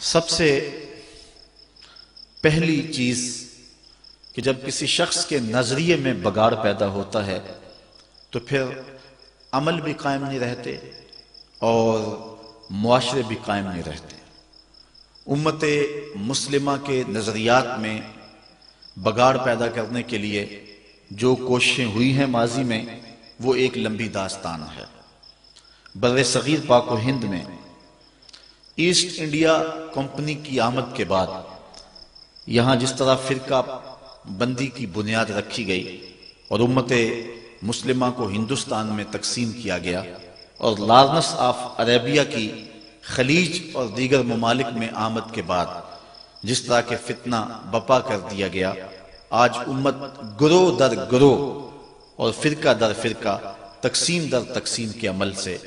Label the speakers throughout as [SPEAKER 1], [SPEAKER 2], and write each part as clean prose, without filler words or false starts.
[SPEAKER 1] سب سے پہلی چیز کہ جب کسی شخص کے نظریے میں بگاڑ پیدا ہوتا ہے تو پھر عمل بھی قائم نہیں رہتے اور معاشرے بھی قائم نہیں رہتے۔ امت مسلمہ کے نظریات میں بگاڑ پیدا کرنے کے لیے جو کوششیں ہوئی ہیں ماضی میں، وہ ایک لمبی داستان ہے۔ بر صغیر پاک و ہند میں ایسٹ انڈیا کمپنی کی آمد کے بعد یہاں جس طرح فرقہ بندی کی بنیاد رکھی گئی اور امت مسلمہ کو ہندوستان میں تقسیم کیا گیا، اور لارنس آف عربیہ کی خلیج اور دیگر ممالک میں آمد کے بعد جس طرح کے فتنہ بپا کر دیا گیا، آج امت گروہ در گروہ اور فرقہ در فرقہ، تقسیم در تقسیم کے عمل سے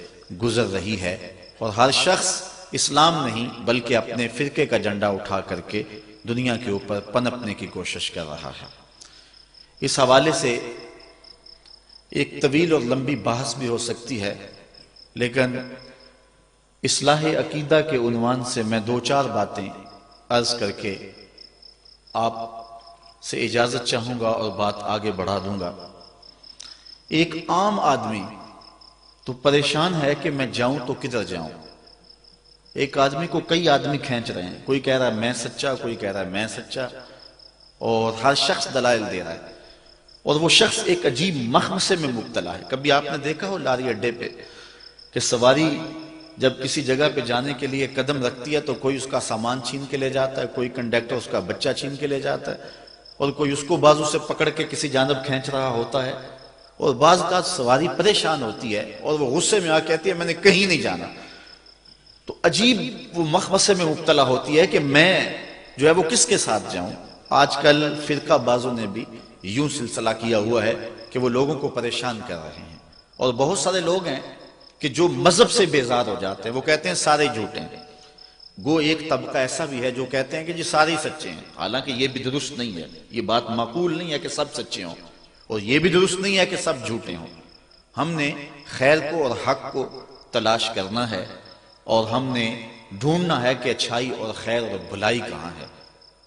[SPEAKER 1] گزر رہی ہے، اور ہر شخص اسلام نہیں بلکہ اپنے فرقے کا جھنڈا اٹھا کر کے دنیا کے اوپر پنپنے کی کوشش کر رہا ہے۔ اس حوالے سے ایک طویل اور لمبی بحث بھی ہو سکتی ہے، لیکن اصلاح عقیدہ کے عنوان سے میں دو چار باتیں عرض کر کے آپ سے اجازت چاہوں گا اور بات آگے بڑھا دوں گا۔ ایک عام آدمی تو پریشان ہے کہ میں جاؤں تو کدھر جاؤں۔ ایک آدمی کو کئی آدمی کھینچ رہے ہیں، کوئی کہہ رہا ہے میں سچا، کوئی کہہ رہا ہے میں سچا، اور ہر شخص دلائل دے رہا ہے، اور وہ شخص ایک عجیب مخمصے میں مبتلا ہے۔ کبھی آپ نے دیکھا ہو لاری اڈے پہ کہ سواری جب کسی جگہ پہ جانے کے لیے قدم رکھتی ہے تو کوئی اس کا سامان چھین کے لے جاتا ہے، کوئی کنڈکٹر اس کا بچہ چھین کے لے جاتا ہے، اور کوئی اس کو بازو سے پکڑ کے کسی جانب کھینچ رہا ہوتا ہے، اور بعض کا سواری پریشان ہوتی ہے اور وہ غصے میں آ کہتی ہے میں نے کہیں نہیں جانا، تو عجیب وہ مخمصے میں مبتلا ہوتی ہے کہ میں جو ہے وہ کس کے ساتھ جاؤں۔ آج کل فرقہ بازوں نے بھی یوں سلسلہ کیا ہوا ہے کہ وہ لوگوں کو پریشان کر رہے ہیں، اور بہت سارے لوگ ہیں کہ جو مذہب سے بیزار ہو جاتے ہیں، وہ کہتے ہیں سارے جھوٹے ہیں۔ گو ایک طبقہ ایسا بھی ہے جو کہتے ہیں کہ جی سارے سچے ہیں، حالانکہ یہ بھی درست نہیں ہے، یہ بات معقول نہیں ہے کہ سب سچے ہوں، اور یہ بھی درست نہیں ہے کہ سب جھوٹے ہوں۔ ہم نے خیر کو اور حق کو تلاش کرنا ہے، اور ہم نے ڈھونڈنا ہے کہ اچھائی اور خیر اور بھلائی کہاں ہے،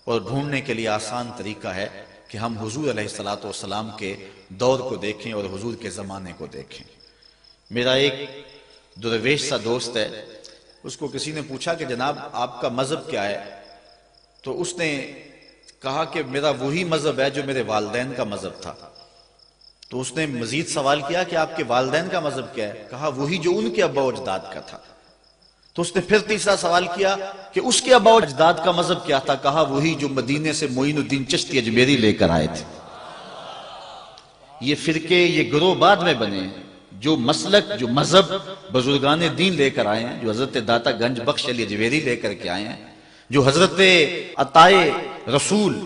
[SPEAKER 1] اور ڈھونڈنے کے لیے آسان طریقہ ہے کہ ہم حضور علیہ السلام کے دور کو دیکھیں اور حضور کے زمانے کو دیکھیں۔ میرا ایک درویش سا دوست ہے، اس کو کسی نے پوچھا کہ جناب آپ کا مذہب کیا ہے، تو اس نے کہا کہ میرا وہی مذہب ہے جو میرے والدین کا مذہب تھا۔ تو اس نے مزید سوال کیا کہ آپ کے والدین کا مذہب کیا ہے؟ کہا وہی جو ان کے ابا و اجداد کا تھا۔ تو اس نے پھر تیسرا سوال کیا کہ اس کے ابا و اجداد کا مذہب کیا تھا؟ کہا وہی جو مدینے سے معین الدین چشتی اجمیری لے کر آئے تھے۔ یہ فرقے، یہ گروہ بعد میں بنے ہیں، جو مسلک، جو مذہب بزرگان دین لے کر آئے ہیں، جو حضرت داتا گنج بخش علی اجمیری لے کر کے آئے ہیں، جو حضرت عطائے رسول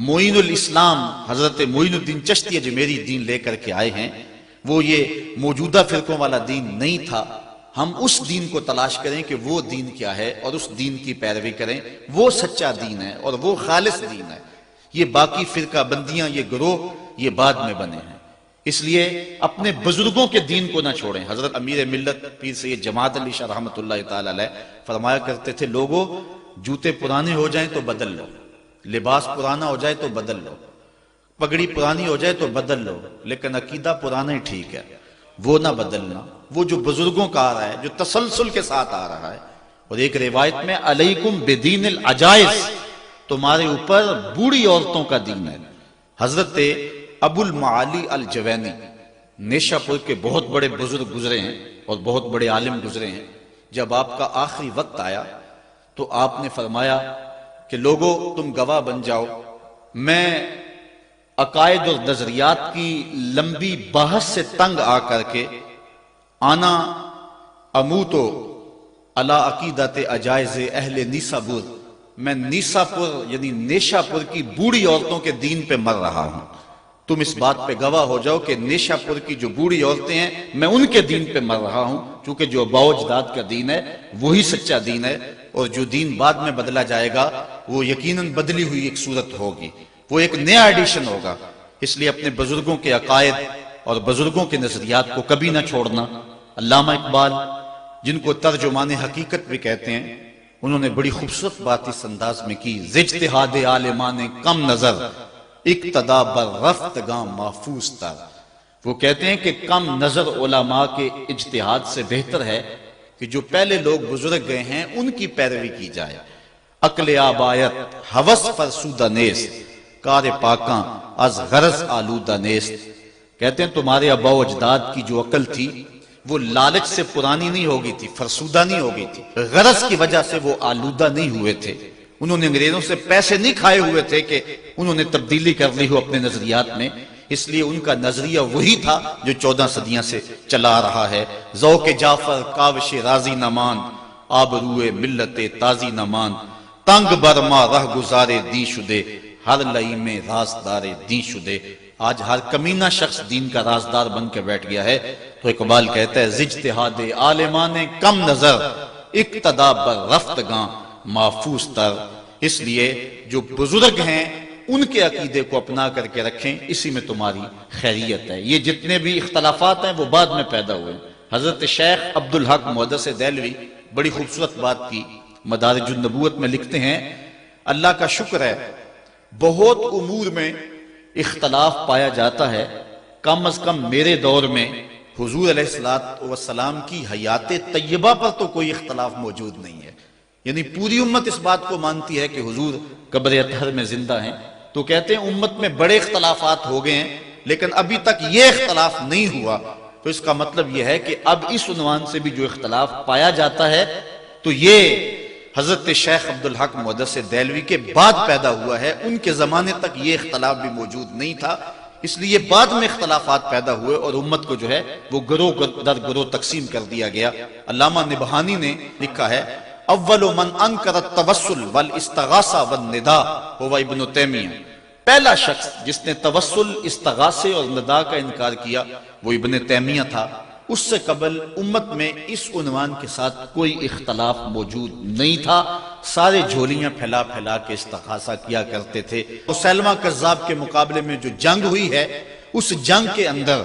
[SPEAKER 1] معین الاسلام حضرت معین الدین چشتی اجمیری دین لے کر کے آئے ہیں، وہ یہ موجودہ فرقوں والا دین نہیں تھا۔ ہم اس دین کو تلاش کریں کہ وہ دین کیا ہے، اور اس دین کی پیروی کریں، وہ سچا دین ہے اور وہ خالص دین ہے۔ یہ باقی فرقہ بندیاں، یہ گروہ، یہ بعد میں بنے ہیں۔ اس لیے اپنے بزرگوں کے دین کو نہ چھوڑیں۔ حضرت امیر ملت پیر سید جماعت علی شاہ رحمۃ اللہ تعالی علیہ فرمایا کرتے تھے لوگوں جوتے پرانے ہو جائیں تو بدل لو، لباس پرانا ہو جائے تو بدل لو، پگڑی پرانی ہو جائے تو بدل لو، لیکن عقیدہ پرانا ہی ٹھیک ہے، وہ نہ بدلنا۔ وہ جو بزرگوں کا آ رہا ہے، جو تسلسل کے ساتھ آ رہا ہے۔ اور ایک روایت میں علیکم بدین العجائز، تمہارے اوپر بوڑھی عورتوں کا دین ہے۔ حضرت ابو المعالی الجوینی نیشہ پور کے بہت بڑے بزرگ گزرے ہیں اور بہت بڑے عالم گزرے ہیں۔ جب آپ کا آخری وقت آیا تو آپ نے فرمایا کہ لوگوں تم گواہ بن جاؤ، میں عقائد اور نظریات کی لمبی بحث سے تنگ آ کر کے آنا اموتو علی عقیدت عجائز اہل نیسابور، میں نیساپور یعنی نیشہ پور کی بوڑھی عورتوں کے دین پہ مر رہا ہوں۔ تم اس بات پہ گواہ ہو جاؤ کہ نیشہ پور کی جو بوڑھی عورتیں ہیں میں ان کے دین پہ مر رہا ہوں، چونکہ جو ابا و اجداد کا دین ہے وہی سچا دین ہے، اور جو دین بعد میں بدلا جائے گا وہ یقیناً بدلی ہوئی ایک صورت ہوگی، وہ ایک نیا ایڈیشن ہوگا۔ اس لیے اپنے بزرگوں کے عقائد اور بزرگوں کے نظریات کو کبھی نہ چھوڑنا۔ علامہ اقبال، جن کو ترجمان حقیقت بھی کہتے ہیں، انہوں نے بڑی خوبصورت بات اس انداز میں کی، اجتہاد عالمان کم نظر اقتدا بر رفتگاں محفوظ تر۔ وہ کہتے ہیں کہ کم نظر علماء کے اجتہاد سے بہتر ہے کہ جو پہلے لوگ بزرگ گئے ہیں ان کی پیروی کی جائے۔ عقل آبایت ہوس فرسودہ نیست، کار پاکاں از غرض آلودہ نیست۔ کہتے ہیں تمہارے آباء و اجداد کی جو عقل تھی وہ لالچ سے پرانی نہیں ہو گئی تھی، فرسودہ نہیں ہو گئی تھی، غرض کی وجہ سے وہ آلودہ نہیں ہوئے تھے۔ انہوں نے انگریزوں سے پیسے نہیں کھائے ہوئے تھے کہ انہوں نے تبدیلی کر لی ہو اپنے نظریات میں، اس لیے ان کا نظریہ وہی تھا جو 14 صدیاں سے چلا آ رہا ہے۔ ذوق جعفر کاوش راضی نمان، آبروئے ملت تازی نمان، تنگ برما رہ گزارے دین شدے، ہر لئی میں رازدار دین شدے۔ آج ہر کمینہ شخص دین کا رازدار بن کے بیٹھ گیا ہے۔ تو اقبال کہتا ہے اجتہاد عالمان کم نظر اقتدا بر رفتگاں محفوظ تر۔ اس لیے جو بزرگ ہیں ان کے عقیدے کو اپنا کر کے رکھیں، اسی میں تمہاری خیریت ہے۔ یہ جتنے بھی اختلافات ہیں وہ بعد میں پیدا ہوئے۔ حضرت شیخ عبدالحق محدث دہلوی بڑی خوبصورت بات کی مدارج النبوت میں لکھتے ہیں، اللہ کا شکر ہے بہت امور میں اختلاف پایا جاتا ہے، کم از کم میرے دور میں حضور علیہ السلام کی حیات طیبہ پر تو کوئی اختلاف موجود نہیں ہے۔ یعنی پوری امت اس بات کو مانتی ہے کہ حضور قبر اطہر میں زندہ ہیں۔ تو کہتے ہیں امت میں بڑے اختلافات ہو گئے ہیں لیکن ابھی تک یہ اختلاف نہیں ہوا، تو اس کا مطلب یہ ہے کہ اب اس عنوان سے بھی جو اختلاف پایا جاتا ہے تو یہ حضرت شیخ عبدالحق محدث دہلوی کے بعد پیدا ہوا ہے، ان کے زمانے تک یہ اختلاف بھی موجود نہیں تھا، اس لیے بعد میں اختلافات پیدا ہوئے اور امت کو جو ہے وہ گروہ در گروہ تقسیم کر دیا گیا۔ علامہ نبہانی نے لکھا ہے اول من انکر التوسل والاستغاثہ والنداء هو ابن تیمیہ، پہلا شخص جس نے توسل، استغاثے اور ندا کا انکار کیا وہ ابن تیمیہ تھا۔ اس سے قبل امت میں اس عنوان کے ساتھ کوئی اختلاف موجود نہیں تھا، سارے جھولیاں پھیلا پھیلا کے استغاثہ کیا کرتے تھے۔ مسیلمہ کذاب کے مقابلے میں جو جنگ ہوئی ہے اس جنگ کے اندر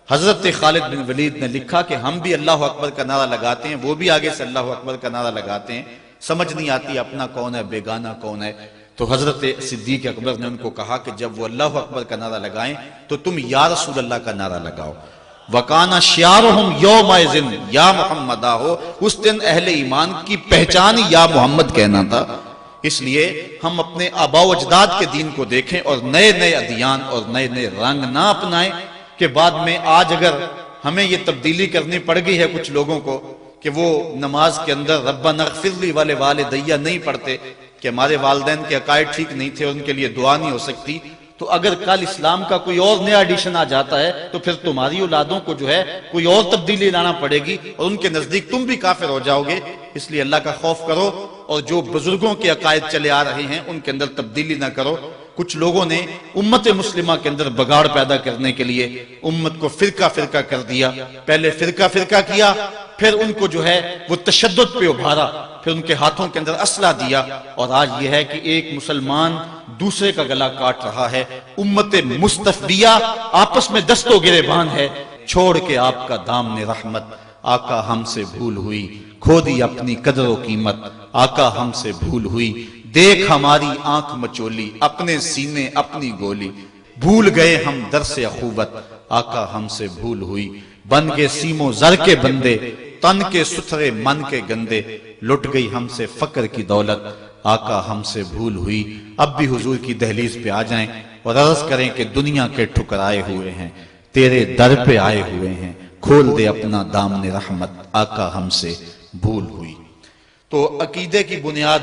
[SPEAKER 1] حضرت خالد بن ولید نے لکھا کہ ہم بھی اللہ اکبر کا نعرہ لگاتے ہیں، وہ بھی آگے سے اللہ اکبر کا نعرہ لگاتے ہیں، سمجھ نہیں آتی اپنا کون ہے بیگانہ کون ہے۔ تو حضرت صدیق اکبر نے ان کو کہا کہ جب وہ اللہ اکبر کا نعرہ لگائیں تو تم یا رسول اللہ کا نعرہ لگاؤ۔ وَقَانَ شِعَارُهُمْ يَوْمَئِذٍ یا محمد ہو، اس دن اہل ایمان کی پہچان یا محمد کہنا تھا۔ اس لیے ہم اپنے آباء و اجداد کے دین کو دیکھیں اور نئے نئے ادیان اور نئے نئے رنگ نہ اپنائیں کہ بعد میں آج اگر ہمیں یہ تبدیلی کرنی پڑ گئی ہے کچھ لوگوں کو کہ وہ نماز کے اندر ربنا اغفر لی والے والدیہ نہیں پڑھتے کہ ہمارے والدین کے عقائد ٹھیک نہیں تھے، ان کے لیے دعا نہیں ہو سکتی، تو اگر کل اسلام کا کوئی اور نیا ایڈیشن آ جاتا ہے تو پھر تمہاری اولادوں کو جو ہے کوئی اور تبدیلی لانا پڑے گی اور ان کے نزدیک تم بھی کافر ہو جاؤ گے۔ اس لیے اللہ کا خوف کرو اور جو بزرگوں کے عقائد چلے آ رہے ہیں ان کے اندر تبدیلی نہ کرو۔ کچھ لوگوں نے امت مسلمہ کے اندر بگاڑ پیدا کرنے کے لیے امت کو فرقہ فرقہ کر دیا، پہلے فرقہ فرقہ کیا، پھر ان کو جو ہے وہ تشدد پہ ابھارا، پھر ان کے ہاتھوں کے اندر اسلحہ دیا، اور آج یہ ہے کہ ایک مسلمان دوسرے کا گلا کاٹ رہا ہے۔ امت مصطفیہ آپس میں دست و گریبان ہے، چھوڑ کے آپ کا دامن رحمت، آقا ہم سے بھول ہوئی، کھو دی اپنی قدر و قیمت، آقا ہم سے بھول ہوئی، دیکھ ہماری آنکھ مچولی، اپنے سینے اپنی گولی، بھول گئے ہم درس اخوت، آقا ہم سے بھول ہوئی، بن گئے سیم و زر کے بندے، تن کے ستھرے من کے گندے، لٹ گئی ہم سے فقر کی دولت، آقا ہم سے بھول ہوئی۔ اب بھی حضور کی دہلیز پہ آ جائیں اور عرض کریں کہ دنیا کے ٹھکرائے ہوئے ہیں، تیرے در پہ آئے ہوئے ہیں، کھول دے اپنا دامن رحمت، آقا ہم سے بھول ہوئی۔ تو عقیدے کی بنیاد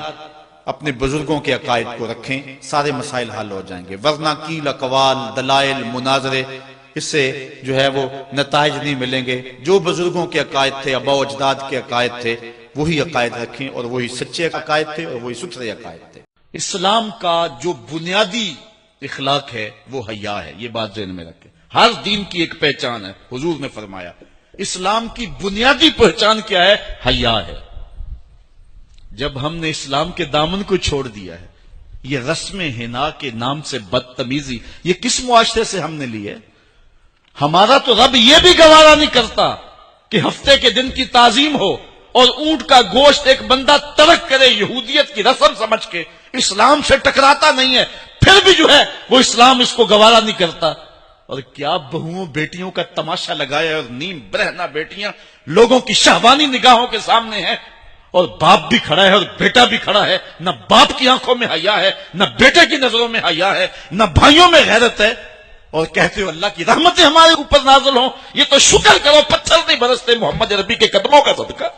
[SPEAKER 1] اپنے بزرگوں کے عقائد کو رکھیں، سارے مسائل حل ہو جائیں گے، ورنہ کیل اقوال، دلائل، مناظرے، اس سے جو ہے وہ نتائج نہیں ملیں گے۔ جو بزرگوں کے عقائد تھے، آباء و اجداد کے عقائد تھے، وہی عقائد رکھیں، اور وہی سچے عقائد تھے اور وہی ستھرے عقائد تھے۔ اسلام کا جو بنیادی اخلاق ہے وہ حیا ہے، یہ بات ذہن میں رکھیں۔ ہر دین کی ایک پہچان ہے، حضور نے فرمایا اسلام کی بنیادی پہچان کیا ہے؟ حیا ہے۔ جب ہم نے اسلام کے دامن کو چھوڑ دیا ہے، یہ رسم حنا کے نام سے بدتمیزی، یہ کس معاشرے سے ہم نے لی ہے؟ ہمارا تو رب یہ بھی گوارا نہیں کرتا کہ ہفتے کے دن کی تعظیم ہو
[SPEAKER 2] اور اونٹ کا گوشت ایک بندہ ترک کرے یہودیت کی رسم سمجھ کے، اسلام سے ٹکراتا نہیں ہے، پھر بھی جو ہے وہ اسلام اس کو گوارا نہیں کرتا۔ اور کیا بہوؤں بیٹیوں کا تماشا لگایا، اور نیم برہنہ بیٹیاں لوگوں کی شہوانی نگاہوں کے سامنے ہیں، اور باپ بھی کھڑا ہے اور بیٹا بھی کھڑا ہے، نہ باپ کی آنکھوں میں حیا ہے، نہ بیٹے کی نظروں میں حیا ہے، نہ بھائیوں میں غیرت ہے، اور کہتے ہو اللہ کی رحمتیں ہمارے اوپر نازل ہوں۔ یہ تو شکر کرو پتھر نہیں برستے محمد عربی کے قدموں کا صدقہ۔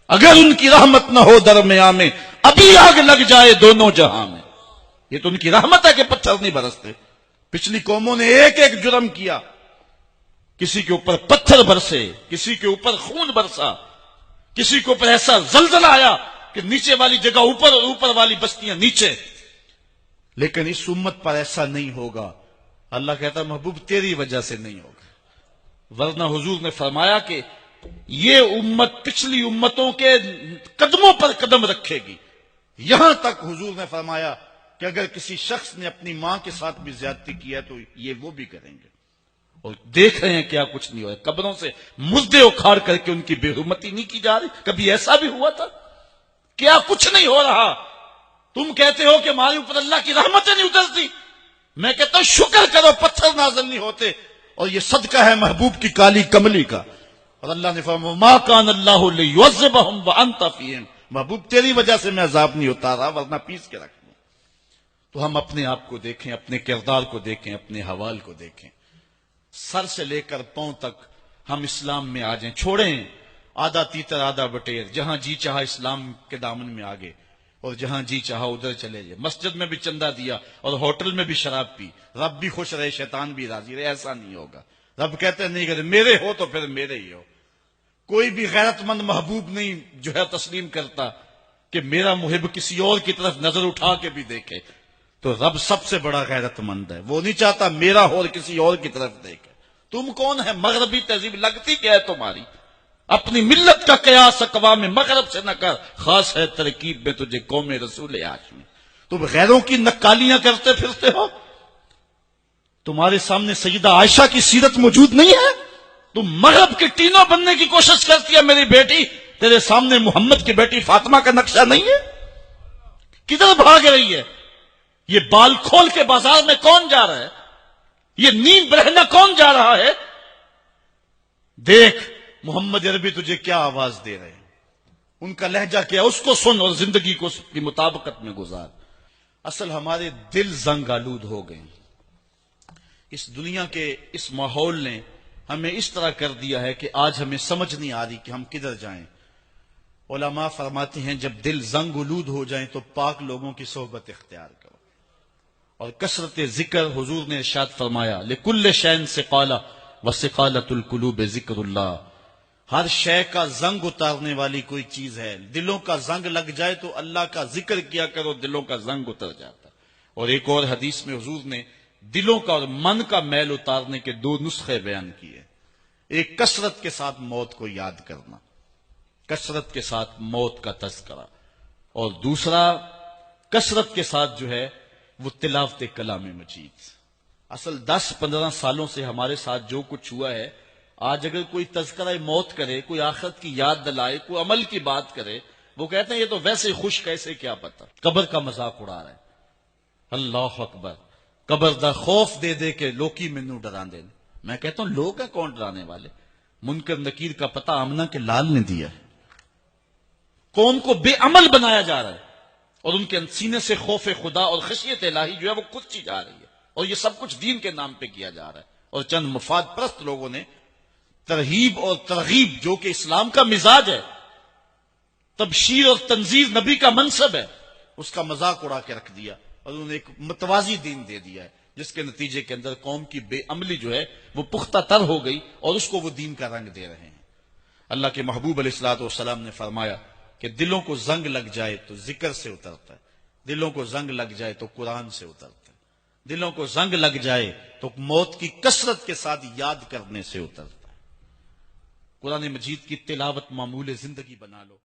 [SPEAKER 2] اگر ان کی رحمت نہ ہو درمیان میں، ابھی آگ لگ جائے دونوں جہاں میں۔ یہ تو ان کی رحمت ہے کہ پتھر نہیں برستے۔ پچھلی قوموں نے ایک ایک جرم کیا، کسی کے اوپر پتھر برسے، کسی کے اوپر خون برسا، کسی کے اوپر ایسا زلزلہ آیا کہ نیچے والی جگہ اوپر اور اوپر والی بستیاں نیچے، لیکن اس امت پر ایسا نہیں ہوگا۔ اللہ کہتا محبوب تیری وجہ سے نہیں ہوگا، ورنہ حضور نے فرمایا کہ یہ امت پچھلی امتوں کے قدموں پر قدم رکھے گی، یہاں تک حضور نے فرمایا کہ اگر کسی شخص نے اپنی ماں کے ساتھ بھی زیادتی کی ہے تو یہ وہ بھی کریں گے۔ اور دیکھ رہے ہیں کیا کچھ نہیں ہوا ہے، قبروں سے مردے اکھاڑ کر کے ان کی بے حرمتی نہیں کی جا رہی۔ کبھی ایسا بھی ہوا تھا؟ کیا کچھ نہیں ہو رہا؟ تم کہتے ہو کہ ہمارے اوپر اللہ کی رحمتیں نہیں اترتی، میں کہتا ہوں شکر کرو پتھر نازل نہیں ہوتے، اور یہ صدقہ ہے محبوب کی کالی کملی کا۔ اور اللہ نے فرمایا ما کان اللہ لیعذبہم وانت فیہم، محبوب تیری وجہ سے میں عذاب نہیں اتارا ورنہ پیس کے رکھ دوں۔ تو ہم اپنے آپ کو دیکھیں، اپنے کردار کو دیکھیں، اپنے حوال کو دیکھیں، سر سے لے کر پاؤں تک ہم اسلام میں آ جائیں، چھوڑیں آدھا تیتر آدھا بٹیر، جہاں جی چاہا اسلام کے دامن میں آگے اور جہاں جی چاہا ادھر چلے جائے، مسجد میں بھی چندہ دیا اور ہوٹل میں بھی شراب پی، رب بھی خوش رہے شیطان بھی راضی رہے، ایسا نہیں ہوگا۔ رب کہتے نہیں کہ میرے ہو تو پھر میرے ہی ہو۔ کوئی بھی غیرت مند محبوب نہیں جو ہے تسلیم کرتا کہ میرا محب کسی اور کی طرف نظر اٹھا کے بھی دیکھے، تو رب سب سے بڑا غیرت مند ہے، وہ نہیں چاہتا میرا ہو اور کسی اور کی طرف دیکھے۔ تم کون ہے؟ مغربی تہذیب لگتی کیا ہے تمہاری؟ اپنی ملت کا قیاس اقوام مغرب سے نہ کر، خاص ہے ترکیب میں تجھے قوم رسول ہاشمی۔ تم غیروں کی نکالیاں کرتے پھرتے ہو، تمہارے سامنے سیدہ عائشہ کی سیرت موجود نہیں ہے، تم مغرب کے ٹینوں بننے کی کوشش کرتی ہے میری بیٹی، تیرے سامنے محمد کی بیٹی فاطمہ کا نقشہ نہیں ہے؟ کدھر بھاگ رہی ہے؟ یہ بال کھول کے بازار میں کون جا رہا ہے؟ یہ نیم برہنہ کون جا رہا ہے؟ دیکھ محمد عربی تجھے کیا آواز دے رہے ہیں، ان کا لہجہ کیا، اس کو سن اور زندگی کو اس کی مطابقت میں گزار۔ اصل ہمارے دل زنگ آلود ہو گئے، اس دنیا کے اس ماحول نے ہمیں اس طرح کر دیا ہے کہ آج ہمیں سمجھ نہیں آ رہی کہ ہم کدھر جائیں۔ علماء فرماتے ہیں جب دل زنگ آلود ہو جائیں تو پاک لوگوں کی صحبت اختیار کرو، اور کثرت ذکر، حضور نے ارشاد فرمایا لکل شین سقالہ وسقالۃ القلوب ذکر اللہ، ہر شے کا زنگ اتارنے والی کوئی چیز ہے، دلوں کا زنگ لگ جائے تو اللہ کا ذکر کیا کرو، دلوں کا زنگ اتر جاتا۔ اور ایک اور حدیث میں حضور نے دلوں کا اور من کا میل اتارنے کے دو نسخے بیان کیے، ایک کثرت کے ساتھ موت کو یاد کرنا، کثرت کے ساتھ موت کا تذکرہ، اور دوسرا کثرت کے ساتھ جو ہے وہ تلاوت کلام مجید۔ اصل 10-15 سالوں سے ہمارے ساتھ جو کچھ ہوا ہے، آج اگر کوئی تذکرہ موت کرے، کوئی آخرت کی یاد دلائے، کوئی عمل کی بات کرے، وہ کہتے ہیں یہ تو ویسے ہی خوش، کیسے کیا پتہ، قبر کا مذاق اڑا رہا ہے۔ اللہ اکبر، قبر دا خوف دے دے کے لوکی مینوں ڈرا دے۔ میں کہتا ہوں لوگ ہیں کون ڈرانے والے؟ منکر نکیر کا پتہ آمنہ کے لال نے دیا ہے۔ قوم کو بے عمل بنایا جا رہا ہے، اور ان کے سینے سے خوف خدا اور خشیت الہی جو ہے وہ کھچی جا رہی ہے، اور یہ سب کچھ دین کے نام پہ کیا جا رہا ہے، اور چند مفاد پرست لوگوں نے ترہیب اور ترغیب جو کہ اسلام کا مزاج ہے، تبشیر اور تنذیر نبی کا منصب ہے، اس کا مذاق اڑا کے رکھ دیا، اور انہوں نے ایک متوازی دین دے دیا ہے، جس کے نتیجے کے اندر قوم کی بے عملی جو ہے وہ پختہ تر ہو گئی، اور اس کو وہ دین کا رنگ دے رہے ہیں۔ اللہ کے محبوب علیہ الصلوۃ والسلام نے فرمایا کہ دلوں کو زنگ لگ جائے تو ذکر سے اترتا ہے، دلوں کو زنگ لگ جائے تو قرآن سے اترتا ہے، دلوں کو زنگ لگ جائے تو موت کی کثرت کے ساتھ یاد کرنے سے اترتا ہے۔ قرآن مجید کی تلاوت معمول زندگی بنا لو۔